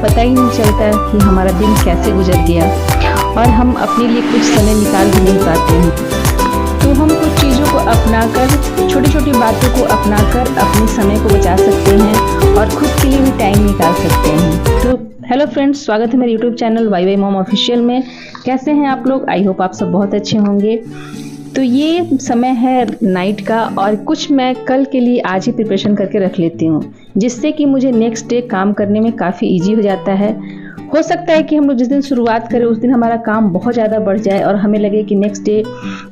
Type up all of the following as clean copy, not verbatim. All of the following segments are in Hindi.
पता ही नहीं चलता कि हमारा दिन कैसे गुजर गया और हम अपने लिए कुछ समय निकाल भी नहीं पाते हैं। तो हम कुछ चीज़ों को अपनाकर, छोटी छोटी बातों को अपनाकर अपने समय को बचा सकते हैं और खुद के लिए भी टाइम निकाल सकते हैं। तो हेलो फ्रेंड्स, स्वागत है मेरे YouTube channel Y Y mom official में। कैसे हैं आप लोग? आई होप आप सब बहुत अच्छे होंगे। तो ये समय है नाइट का और कुछ मैं कल के लिए आज ही प्रिपरेशन करके रख लेती हूँ, जिससे कि मुझे नेक्स्ट डे काम करने में काफ़ी इजी हो जाता है। हो सकता है कि हम लोग जिस दिन शुरुआत करें उस दिन हमारा काम बहुत ज़्यादा बढ़ जाए और हमें लगे कि नेक्स्ट डे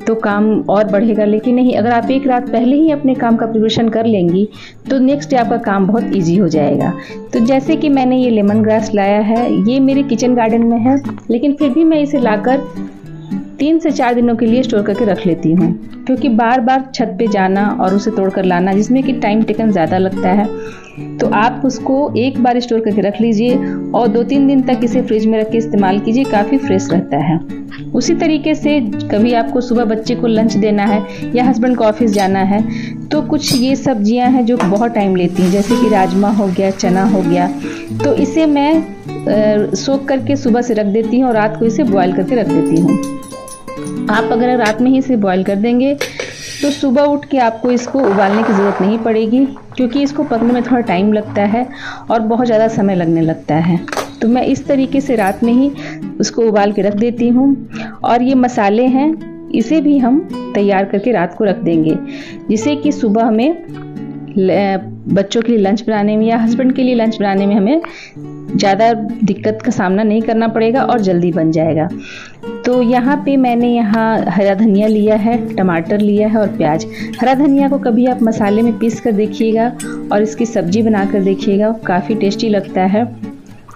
तो काम और बढ़ेगा, लेकिन नहीं, अगर आप एक रात पहले ही अपने काम का प्रिपरेशन कर लेंगी तो नेक्स्ट डे आपका काम बहुत इजी हो जाएगा। तो जैसे कि मैंने ये लेमन ग्रास लाया है, ये मेरे किचन गार्डन में है, लेकिन फिर भी मैं इसे लाकर 3 से 4 दिनों के लिए स्टोर करके रख लेती हूँ, क्योंकि बार बार छत पे जाना और उसे तोड़ कर लाना, जिसमें कि टाइम टेकन ज़्यादा लगता है। तो आप उसको एक बार स्टोर करके रख लीजिए और 2-3 दिन तक इसे फ्रिज में रख के इस्तेमाल कीजिए, काफ़ी फ्रेश रहता है। उसी तरीके से कभी आपको सुबह बच्चे को लंच देना है या हस्बैंड को ऑफिस जाना है, तो कुछ ये सब्जियां हैं जो बहुत टाइम लेती हैं, जैसे कि राजमा हो गया, चना हो गया, तो इसे मैं सोख करके सुबह से रख देती हूँ और रात को इसे बॉयल करके रख देती हूँ। आप अगर रात में ही इसे बॉयल कर देंगे तो सुबह उठ के आपको इसको उबालने की ज़रूरत नहीं पड़ेगी, क्योंकि इसको पकने में थोड़ा टाइम लगता है और बहुत ज़्यादा समय लगने लगता है। तो मैं इस तरीके से रात में ही उसको उबाल के रख देती हूँ। और ये मसाले हैं, इसे भी हम तैयार करके रात को रख देंगे, जिससे कि सुबह हमें बच्चों के लिए लंच बनाने में या हस्बैंड के लिए लंच बनाने में हमें ज़्यादा दिक्कत का सामना नहीं करना पड़ेगा और जल्दी बन जाएगा। तो यहाँ पे मैंने हरा धनिया लिया है, टमाटर लिया है और प्याज। हरा धनिया को कभी आप मसाले में पीस कर देखिएगा और इसकी सब्जी बना कर देखिएगा, काफ़ी टेस्टी लगता है।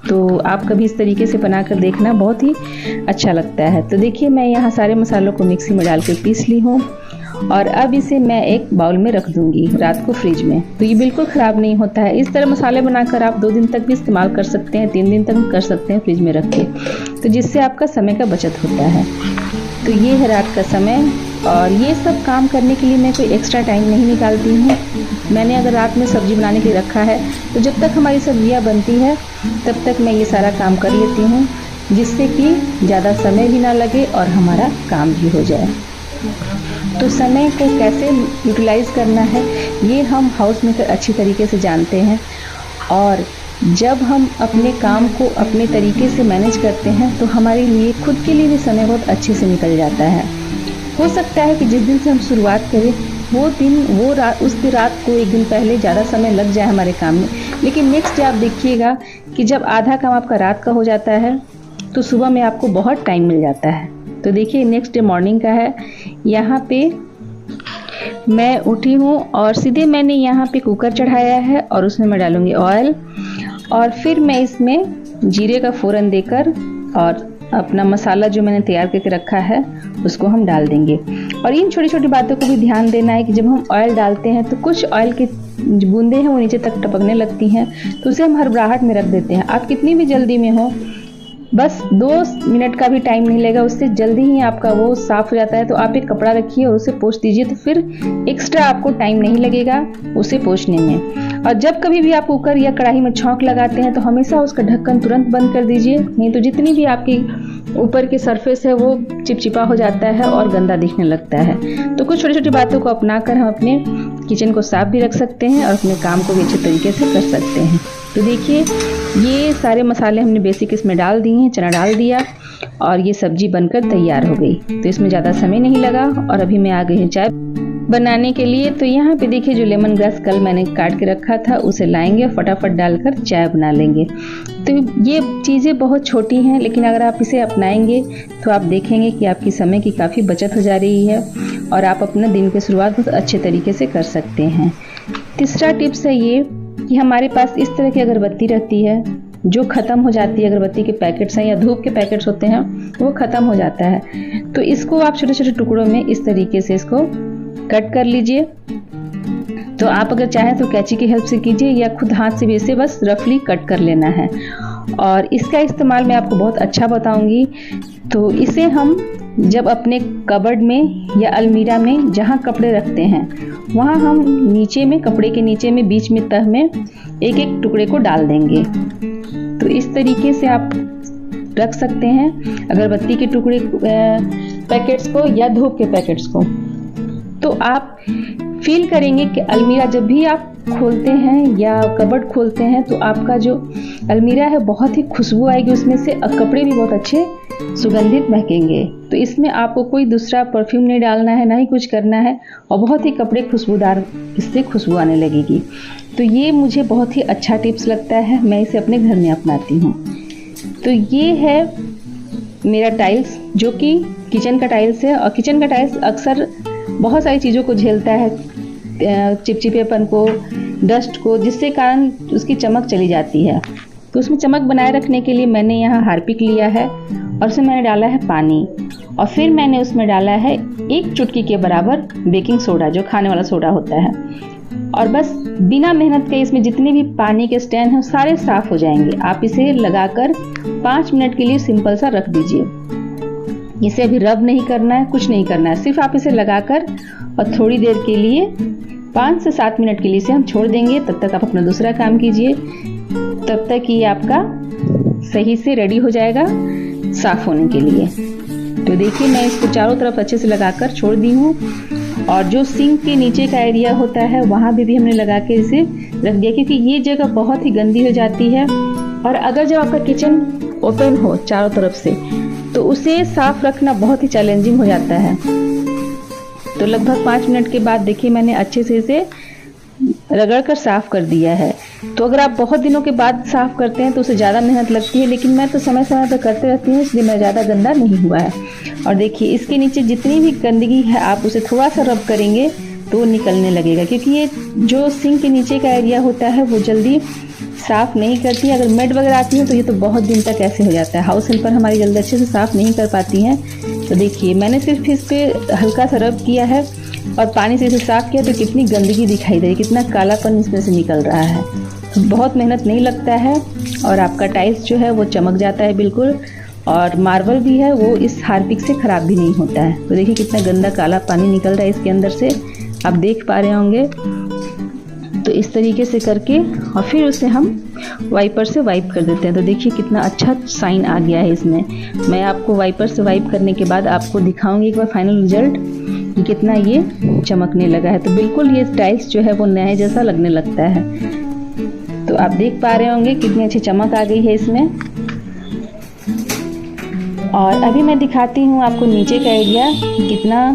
तो आप कभी इस तरीके से बना कर देखना, बहुत ही अच्छा लगता है। तो देखिए, मैं यहाँ सारे मसालों को मिक्सी में डाल कर पीस ली हूँ और अब इसे मैं एक बाउल में रख दूंगी रात को फ्रिज में। तो ये बिल्कुल ख़राब नहीं होता है। इस तरह मसाले बनाकर आप 2 दिन तक भी इस्तेमाल कर सकते हैं, 3 दिन तक भी कर सकते हैं फ्रिज में रख के, तो जिससे आपका समय का बचत होता है। तो ये है रात का समय और ये सब काम करने के लिए मैं कोई एक्स्ट्रा टाइम नहीं निकालती हूँ। मैंने अगर रात में सब्जी बनाने के लिए रखा है तो जब तक हमारी सब्जियाँ बनती है तब तक मैं ये सारा काम कर लेती हूँ, जिससे कि ज़्यादा समय भी ना लगे और हमारा काम भी हो जाए। तो समय को कैसे यूटिलाइज़ करना है ये हम हाउस मेकर अच्छी तरीके से जानते हैं, और जब हम अपने काम को अपने तरीके से मैनेज करते हैं तो हमारे लिए खुद के लिए भी समय बहुत अच्छे से निकल जाता है। हो सकता है कि जिस दिन से हम शुरुआत करें वो दिन, वो रात, उसकी रात को एक दिन पहले ज़्यादा समय लग जाए हमारे काम में, लेकिन नेक्स्ट डे आप देखिएगा कि जब आधा काम आपका रात का हो जाता है तो सुबह में आपको बहुत टाइम मिल जाता है। तो देखिए, नेक्स्ट डे मॉर्निंग का है। यहाँ पे मैं उठी हूँ और सीधे मैंने यहाँ पे कुकर चढ़ाया है और उसमें मैं डालूँगी ऑयल, और फिर मैं इसमें जीरे का फ़ोरन देकर और अपना मसाला जो मैंने तैयार करके रखा है उसको हम डाल देंगे। और इन छोटी छोटी बातों को भी ध्यान देना है कि जब हम ऑयल डालते हैं तो कुछ ऑयल की बूंदें हैं वो नीचे तक टपकने लगती हैं, तो उसे हम हड़बड़ाहट में रख देते हैं। आप कितनी भी जल्दी में हो, बस 2 मिनट का भी टाइम नहीं लगेगा, उससे जल्दी ही आपका वो साफ़ हो जाता है। तो आप एक कपड़ा रखिए और उसे पोंछ दीजिए, तो फिर एक्स्ट्रा आपको टाइम नहीं लगेगा उसे पोंछने में। और जब कभी भी आप कुकर या कढ़ाई में छौंक लगाते हैं तो हमेशा उसका ढक्कन तुरंत बंद कर दीजिए, नहीं तो जितनी भी आपकी ऊपर की सरफेस है वो चिपचिपा हो जाता है और गंदा दिखने लगता है। तो कुछ छोटी छोटी बातों को अपनाकर हम अपने किचन को साफ भी रख सकते हैं और अपने काम को भी अच्छे तरीके से कर सकते हैं। तो देखिए, ये सारे मसाले हमने बेसिक इसमें डाल दिए हैं, चना डाल दिया और ये सब्जी बनकर तैयार हो गई। तो इसमें ज़्यादा समय नहीं लगा और अभी मैं आ गई हूँ चाय बनाने के लिए। तो यहाँ पे देखिए, जो लेमन ग्रास कल मैंने काट के रखा था उसे लाएंगे और फटाफट डालकर चाय बना लेंगे। तो ये चीज़ें बहुत छोटी हैं, लेकिन अगर आप इसे अपनाएंगे तो आप देखेंगे कि आपकी समय की काफ़ी बचत हो जा रही है और आप अपना दिन की शुरुआत बहुत अच्छे तरीके से कर सकते हैं। तीसरा टिप्स है ये कि हमारे पास इस तरह की अगरबत्ती रहती है जो ख़त्म हो जाती है। अगरबत्ती के पैकेट्स हैं या धूप के पैकेट्स होते हैं, वो ख़त्म हो जाता है। तो इसको आप छोटे छोटे टुकड़ों में इस तरीके से इसको कट कर लीजिए। तो आप अगर चाहें तो कैंची की हेल्प से कीजिए या खुद हाथ से भी इसे बस रफली कट कर लेना है। और इसका इस्तेमाल मैं आपको बहुत अच्छा बताऊंगी। तो इसे हम जब अपने कबर्ड में या अलमीरा में जहाँ कपड़े रखते हैं वहाँ हम नीचे में, कपड़े के नीचे में, बीच में तह में एक एक टुकड़े को डाल देंगे। तो इस तरीके से आप रख सकते हैं अगरबत्ती के टुकड़े पैकेट्स को या धूप के पैकेट्स को। तो आप फील करेंगे कि अलमीरा जब भी आप खोलते हैं या कबर्ड खोलते हैं तो आपका जो अलमीरा है बहुत ही खुशबू आएगी उसमें से, और कपड़े भी बहुत अच्छे सुगंधित महकेंगे। तो इसमें आपको कोई दूसरा परफ्यूम नहीं डालना है, ना ही कुछ करना है, और बहुत ही कपड़े खुशबूदार इससे खुशबू आने लगेगी। तो ये मुझे बहुत ही अच्छा टिप्स लगता है, मैं इसे अपने घर में अपनाती हूँ। तो ये है मेरा टाइल्स जो कि किचन का टाइल्स है, और किचन का टाइल्स अक्सर बहुत सारी चीज़ों को झेलता है, चिपचिपेपन को, डस्ट को, जिससे कारण उसकी चमक चली जाती है। तो उसमें चमक बनाए रखने के लिए मैंने यहाँ हार्पिक लिया है और उसमें मैंने डाला है पानी, और फिर मैंने उसमें डाला है 1 चुटकी के बराबर बेकिंग सोडा, जो खाने वाला सोडा होता है। और बस बिना मेहनत के इसमें जितने भी पानी के स्टैंड हैं सारे साफ हो जाएंगे। आप इसे लगाकर 5 मिनट के लिए सिंपल सा रख दीजिए। इसे अभी रब नहीं करना है, कुछ नहीं करना है, सिर्फ आप इसे लगाकर और थोड़ी देर के लिए 5 से 7 मिनट के लिए इसे हम छोड़ देंगे। तब तक आप अपना दूसरा काम कीजिए, तब तक ये आपका सही से रेडी हो जाएगा साफ होने के लिए। तो देखिए मैं इसको चारों तरफ अच्छे से लगाकर छोड़ दी हूँ, और जो सिंक के नीचे का एरिया होता है वहाँ भी हमने लगा के इसे रख दिया, क्योंकि ये जगह बहुत ही गंदी हो जाती है। और अगर जब आपका किचन ओपन हो चारों तरफ से तो उसे साफ रखना बहुत ही चैलेंजिंग हो जाता है। तो लगभग 5 मिनट के बाद देखिए मैंने अच्छे से इसे रगड़ कर साफ कर दिया है। तो अगर आप बहुत दिनों के बाद साफ करते हैं तो उसे ज़्यादा मेहनत लगती है, लेकिन मैं तो समय समय पर करते रहती हूँ, इसलिए मैं ज़्यादा गंदा नहीं हुआ है। और देखिए इसके नीचे जितनी भी गंदगी है आप उसे थोड़ा सा रब करेंगे तो वो निकलने लगेगा, क्योंकि ये जो सिंक के नीचे का एरिया होता है वो जल्दी साफ़ नहीं करती है। अगर मेड वगैरह आती है तो ये तो बहुत दिन तक ऐसे हो जाता है, हाउस हेल्पर हमारी जल्दी अच्छे से साफ़ नहीं कर पाती हैं। तो देखिए मैंने सिर्फ इस पर हल्का सा रब किया है और पानी से इसे साफ़ किया, तो कितनी गंदगी दिखाई दे रही, कितना कालापन इसमें से निकल रहा है। तो बहुत मेहनत नहीं लगता है और आपका टाइल्स जो है वो चमक जाता है बिल्कुल, और मार्बल भी है वो इस हार्पिक से ख़राब भी नहीं होता है। तो देखिए कितना गंदा काला पानी निकल रहा है इसके अंदर से, आप देख पा रहे होंगे। तो इस तरीके से करके और फिर उसे हम वाइपर से वाइप कर देते हैं। तो देखिए कितना अच्छा साइन आ गया है इसमें। मैं आपको वाइपर से वाइप करने के बाद आपको दिखाऊंगी एक बार फाइनल रिजल्ट कि कितना ये चमकने लगा है। तो बिल्कुल ये टाइल्स जो है वो नए जैसा लगने लगता है। तो आप देख पा रहे होंगे कितनी अच्छी चमक आ गई है इसमें। और अभी मैं दिखाती हूँ आपको नीचे का एरिया कितना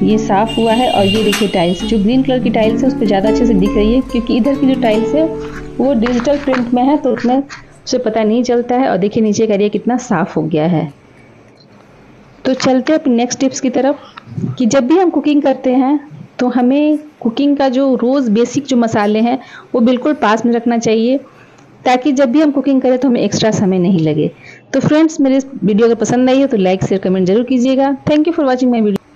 ये साफ़ हुआ है। और ये देखिए टाइल्स, जो ग्रीन कलर की टाइल्स है उस पर ज़्यादा अच्छे से दिख रही है, क्योंकि इधर की जो टाइल्स है वो डिजिटल प्रिंट में है तो उसमें उसे पता नहीं चलता है। और देखिए नीचे का एरिया कितना साफ़ हो गया है। तो चलते हैं अपनी नेक्स्ट टिप्स की तरफ, कि जब भी हम कुकिंग करते हैं तो हमें कुकिंग का जो रोज़ बेसिक जो मसाले हैं वो बिल्कुल पास में रखना चाहिए, ताकि जब भी हम कुकिंग करें तो हमें एक्स्ट्रा समय नहीं लगे। तो फ्रेंड्स मेरे वीडियो अगर पसंद आई हो तो लाइक शेयर कमेंट जरूर कीजिएगा। Thank you for watching my video.